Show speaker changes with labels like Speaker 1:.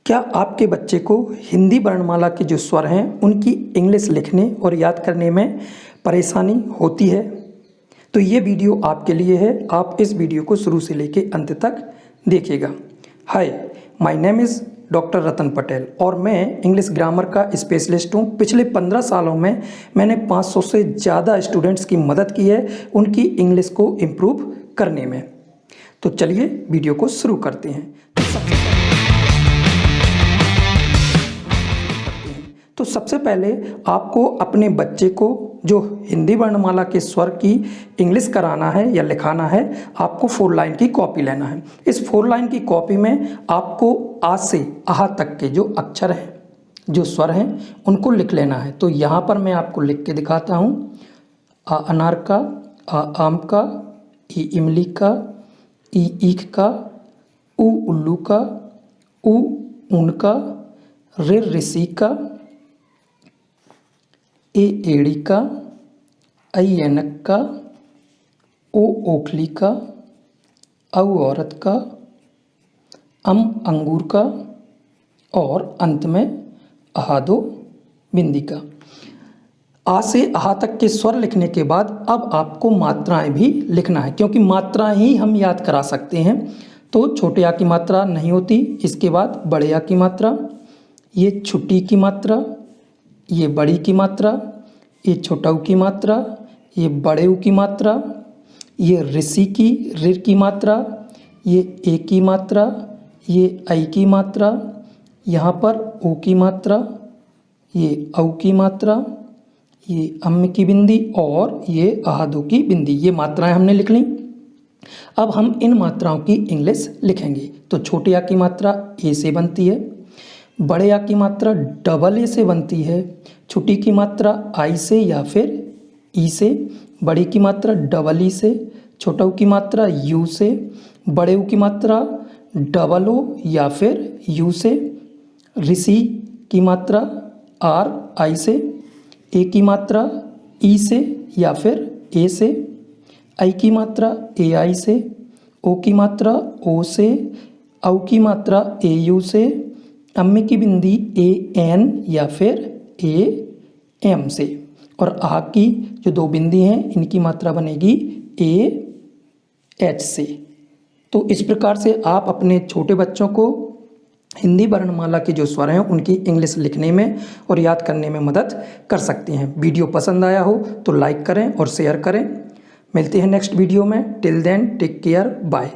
Speaker 1: क्या आपके बच्चे को हिंदी वर्णमाला के जो स्वर हैं उनकी इंग्लिश लिखने और याद करने में परेशानी होती है? तो ये वीडियो आपके लिए है। आप इस वीडियो को शुरू से लेके अंत तक देखिएगा। हाय, माय नेम इज़ डॉक्टर रतन पटेल और मैं इंग्लिश ग्रामर का स्पेशलिस्ट हूँ। पिछले 15 सालों में मैंने 500 से ज़्यादा स्टूडेंट्स की मदद की है उनकी इंग्लिश को इम्प्रूव करने में। तो चलिए वीडियो को शुरू करते हैं। तो सबसे पहले आपको अपने बच्चे को जो हिंदी वर्णमाला के स्वर की इंग्लिश कराना है या लिखाना है, आपको 4 लाइन की कॉपी लेना है। इस 4 लाइन की कॉपी में आपको आ से आहा तक के जो अक्षर हैं, जो स्वर हैं, उनको लिख लेना है। तो यहाँ पर मैं आपको लिख के दिखाता हूँ। आ अनार का, आ आम का, ई इमली का, ई ईख का, उ उल्लू का, उ ऊन का, रे ऋषि का, ए एड़ी का, ऐ ऐनक का, ओ ओखली का, औ औरत का, अम अंगूर का और अंत में अहादो बिंदी का। आ से आहा तक के स्वर लिखने के बाद अब आपको मात्राएं भी लिखना है, क्योंकि मात्राएं ही हम याद करा सकते हैं। तो छोटे आ की मात्रा नहीं होती, इसके बाद बड़े आ की मात्रा, ये छुट्टी की मात्रा, ये बड़ी की मात्रा, ये छोटा ऊ की मात्रा, ये बड़े ऊ की मात्रा, ये ऋषि की ऋ की मात्रा, ये ए की मात्रा, ये ऐ की मात्रा, यहाँ पर ओ की मात्रा, ये औ की मात्रा, ये अम की बिंदी और ये अहादो की बिंदी। ये मात्राएं हमने लिख ली। अब हम इन मात्राओं की इंग्लिश लिखेंगे। तो छोटे आ की मात्रा ए से बनती है, बड़े आ की मात्रा डबल ए से बनती है, छोटी की मात्रा आई से या फिर ई से, बड़ी की मात्रा डबल ई से, छोटा ऊ की मात्रा यू से, बड़े ऊ की मात्रा डबल ओ या फिर यू से, ऋषि की मात्रा आर आई से, ए की मात्रा ई से या फिर ए से, ऐ की मात्रा ए आई से, ओ की मात्रा ओ से, औ की मात्रा ए यू से, अम्मे की बिंदी ए एन या फिर ए एम से और आ की जो 2 बिंदी हैं इनकी मात्रा बनेगी ए एच से। तो इस प्रकार से आप अपने छोटे बच्चों को हिंदी वर्णमाला के जो स्वर हैं उनकी इंग्लिश लिखने में और याद करने में मदद कर सकते हैं। वीडियो पसंद आया हो तो लाइक करें और शेयर करें। मिलते हैं नेक्स्ट वीडियो में। Till then take care, bye.